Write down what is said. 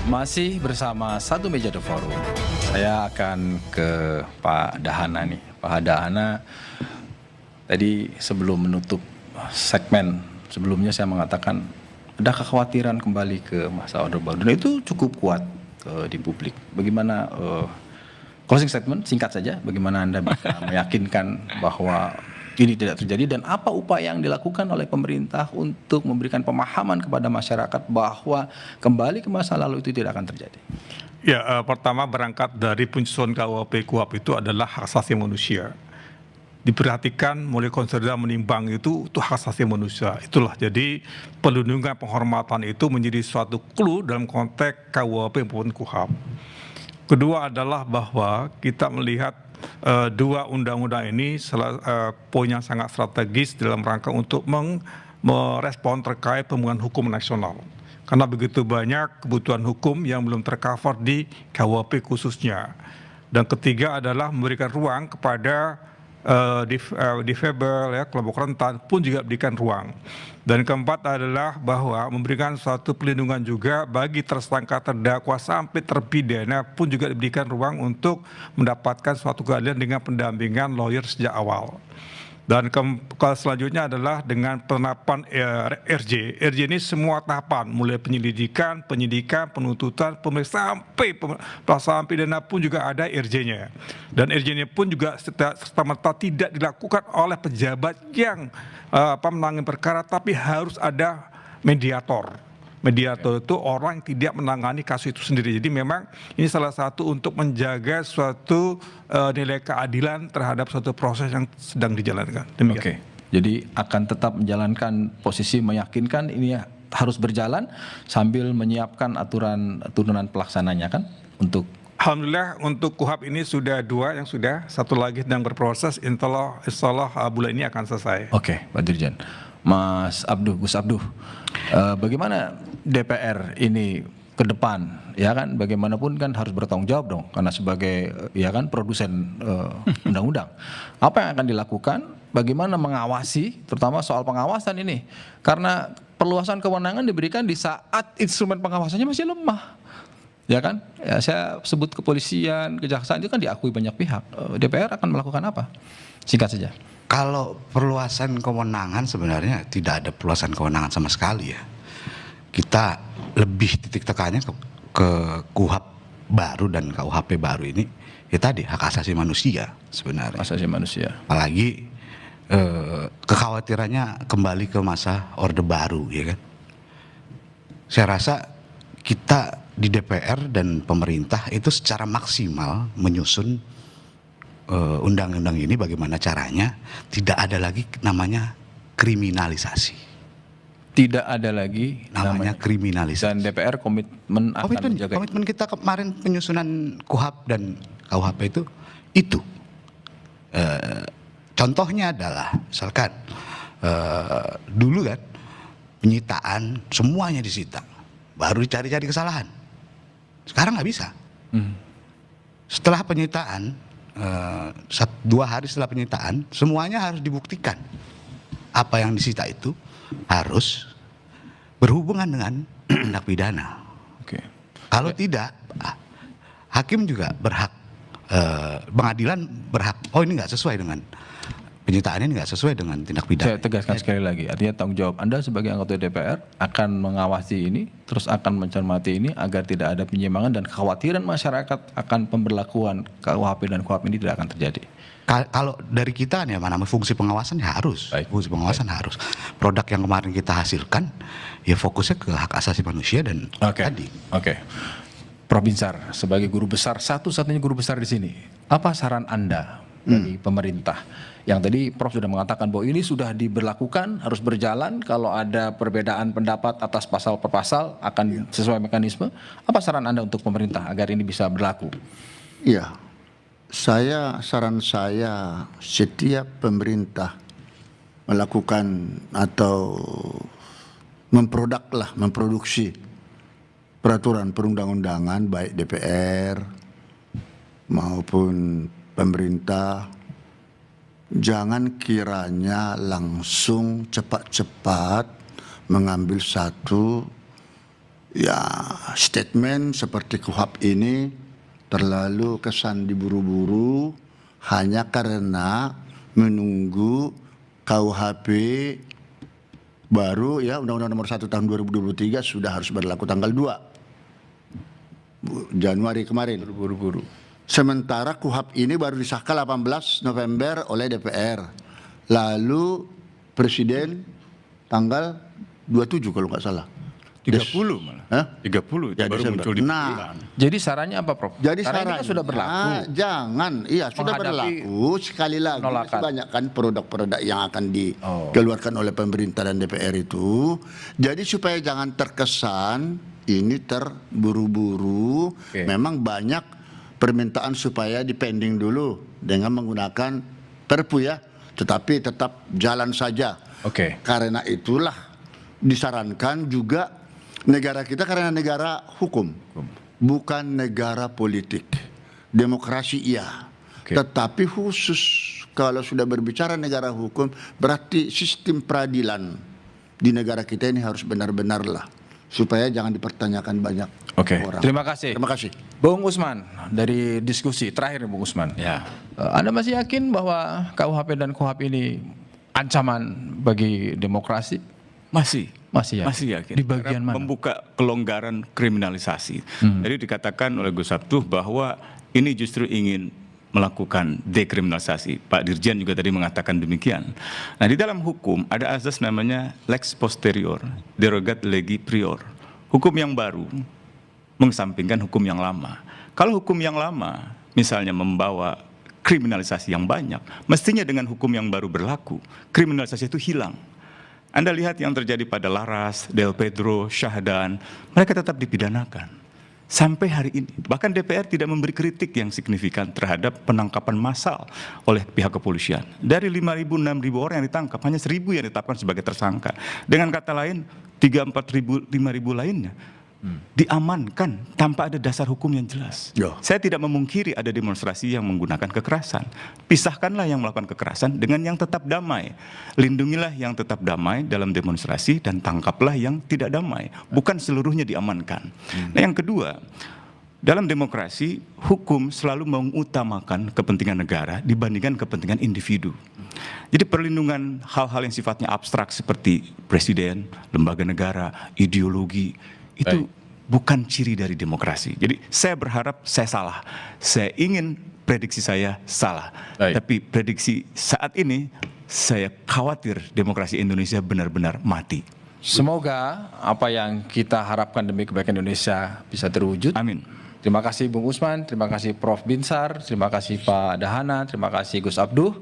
Masih bersama Satu Meja The Forum. Saya akan ke Pak Dahana nih. Pak Dahana, tadi sebelum menutup segmen sebelumnya saya mengatakan ada kekhawatiran kembali ke masa Orde Baru. Dan itu cukup kuat di publik. Bagaimana closing statement singkat saja, bagaimana Anda bisa meyakinkan bahwa ini tidak terjadi dan apa upaya yang dilakukan oleh pemerintah untuk memberikan pemahaman kepada masyarakat bahwa kembali ke masa lalu itu tidak akan terjadi? Ya, pertama berangkat dari penyusunan KUHP itu adalah hak asasi manusia. Diperhatikan mulai konsider menimbang itu hak asasi manusia. Itulah jadi perlindungan penghormatan itu menjadi suatu clue dalam konteks KUHP maupun KUHAP. Kedua adalah bahwa kita melihat dua undang-undang ini poin yang sangat strategis dalam rangka untuk merespon terkait pemulihan hukum nasional. Karena begitu banyak kebutuhan hukum yang belum tercover di KUHP khususnya. Dan ketiga adalah memberikan ruang kepada difabel, ya, kelompok rentan pun juga berikan ruang. Dan keempat adalah bahwa memberikan suatu perlindungan juga bagi tersangka, terdakwa sampai terpidana pun juga diberikan ruang untuk mendapatkan suatu keadilan dengan pendampingan lawyer sejak awal. Dan selanjutnya adalah dengan penerapan RJ. RJ ini semua tahapan, mulai penyelidikan, penyidikan, penuntutan, pemeriksaan sampai pidana pun juga ada RJ-nya. Dan RJ-nya pun juga serta-merta tidak dilakukan oleh pejabat yang menangani perkara, tapi harus ada mediator. Mediator itu orang yang tidak menangani kasus itu sendiri. Jadi memang ini salah satu untuk menjaga suatu nilai keadilan terhadap suatu proses yang sedang dijalankan. Demikian. Oke, jadi akan tetap menjalankan posisi meyakinkan ini harus berjalan sambil menyiapkan aturan turunan pelaksananya kan untuk. Alhamdulillah untuk KUHAP ini sudah dua yang sudah, satu lagi sedang berproses, insya Allah bulan ini akan selesai. Oke, Pak Dirjen. Mas Abduh, Gus Abduh, bagaimana DPR ini ke depan, ya kan? Bagaimanapun kan harus bertanggung jawab dong, karena sebagai ya kan produsen undang-undang. Apa yang akan dilakukan? Bagaimana mengawasi, terutama soal pengawasan ini, karena perluasan kewenangan diberikan di saat instrumen pengawasannya masih lemah. Ya kan, ya, saya sebut kepolisian, kejaksaan itu kan diakui banyak pihak. DPR akan melakukan apa? Singkat saja. Kalau perluasan kewenangan sebenarnya tidak ada perluasan kewenangan sama sekali ya. Kita lebih titik tekannya ke KUHAP baru dan KUHP baru ini ya tadi hak asasi manusia sebenarnya. Hak asasi manusia. Apalagi kekhawatirannya kembali ke masa Orde Baru ya kan. Saya rasa kita di DPR dan pemerintah itu secara maksimal menyusun undang-undang ini bagaimana caranya tidak ada lagi namanya kriminalisasi. Tidak ada lagi namanya kriminalisasi. Dan DPR komitmen akan menjaga. Komitmen kita kemarin penyusunan KUHAP dan KUHP itu. Contohnya adalah misalkan dulu kan penyitaan semuanya disita, baru dicari-cari kesalahan. Sekarang nggak bisa. Setelah penyitaan 2 hari setelah penyitaan semuanya harus dibuktikan. Apa yang disita itu harus berhubungan dengan tindak pidana. Oke. Kalau tidak, hakim juga berhak, pengadilan berhak. Oh ini nggak sesuai dengan penyitaan ini nggak sesuai dengan tindak pidana. Saya tegaskan sekali lagi, artinya tanggung jawab Anda sebagai anggota DPR akan mengawasi ini, terus akan mencermati ini agar tidak ada penyimpangan dan kekhawatiran masyarakat akan pemberlakuan KUHP dan KUHAP ini tidak akan terjadi. Kalau dari kita ya mana fungsi pengawasan ya harus. Baik. Fungsi pengawasan harus. Produk yang kemarin kita hasilkan ya fokusnya ke hak asasi manusia dan tadi. Oke. Prof Binsar sebagai guru besar, satu-satunya guru besar di sini, apa saran Anda bagi pemerintah? Yang tadi Prof sudah mengatakan bahwa ini sudah diberlakukan, harus berjalan, kalau ada perbedaan pendapat atas pasal per pasal akan sesuai mekanisme. Apa saran Anda untuk pemerintah agar ini bisa berlaku? Iya, saran saya setiap pemerintah melakukan atau memproduksi peraturan perundang-undangan baik DPR maupun pemerintah, jangan kiranya langsung cepat-cepat mengambil satu ya statement seperti KUHP ini terlalu kesan diburu-buru hanya karena menunggu KUHP baru ya Undang-Undang Nomor 1 Tahun 2023 sudah harus berlaku tanggal 2 Januari kemarin. Buru-buru. Sementara KUHP ini baru disahkan 18 November oleh DPR. Lalu Presiden tanggal 27 kalau nggak salah. 30 malah. Hah? 30 Ya, baru Desember. muncul di Nah, Jadi sarannya apa, Prof? jadi Karena ini sarannya kan sudah berlaku. Jangan, iya sudah Menghadapi berlaku. Sekali lagi penolakan. banyak kan produk-produk yang akan dikeluarkan oleh pemerintah dan DPR itu. Jadi supaya jangan terkesan ini terburu-buru. Memang banyak permintaan supaya dipending dulu dengan menggunakan Perpu ya. Tetapi tetap jalan saja. Oke. Karena itulah disarankan juga negara kita karena negara hukum, bukan negara politik. Demokrasi iya, tetapi khusus kalau sudah berbicara negara hukum berarti sistem peradilan di negara kita ini harus benar-benar lah supaya jangan dipertanyakan banyak orang. Terima kasih. Terima kasih. Bung Usman, dari diskusi terakhir Bung Usman. Ya. Anda masih yakin bahwa KUHP dan KUHP ini ancaman bagi demokrasi? Masih Di yakin. bagian Karena mana? Membuka kelonggaran kriminalisasi. Jadi dikatakan oleh Gus Abduh bahwa ini justru ingin melakukan dekriminalisasi. Pak Dirjen juga tadi mengatakan demikian. Nah, di dalam hukum ada azas namanya lex posterior, derogat legi prior. Hukum yang baru mengesampingkan hukum yang lama. Kalau hukum yang lama misalnya membawa kriminalisasi yang banyak, mestinya dengan hukum yang baru berlaku, kriminalisasi itu hilang. Anda lihat yang terjadi pada Laras, Del Pedro, Syahdan, mereka tetap dipidanakan. Sampai hari ini, bahkan DPR tidak memberi kritik yang signifikan terhadap penangkapan massal oleh pihak kepolisian. Dari 5.000, 6.000 orang yang ditangkap, hanya 1.000 yang ditetapkan sebagai tersangka. Dengan kata lain, 3.000, 4.000, 5.000 lainnya diamankan tanpa ada dasar hukum yang jelas. Saya tidak memungkiri ada demonstrasi yang menggunakan kekerasan. Pisahkanlah yang melakukan kekerasan dengan yang tetap damai. Lindungilah yang tetap damai dalam demonstrasi dan tangkaplah yang tidak damai. Bukan seluruhnya diamankan. Nah, yang kedua, dalam demokrasi, hukum selalu mengutamakan kepentingan negara dibandingkan kepentingan individu. Jadi perlindungan hal-hal yang sifatnya abstrak seperti presiden, lembaga negara, ideologi, itu bukan ciri dari demokrasi. Jadi saya berharap saya salah. Saya ingin prediksi saya salah. Tapi prediksi saat ini saya khawatir demokrasi Indonesia benar-benar mati. Semoga apa yang kita harapkan demi kebaikan Indonesia bisa terwujud. Amin. Terima kasih Bung Usman, terima kasih Prof Binsar, terima kasih Pak Dahana, terima kasih Gus Abduh.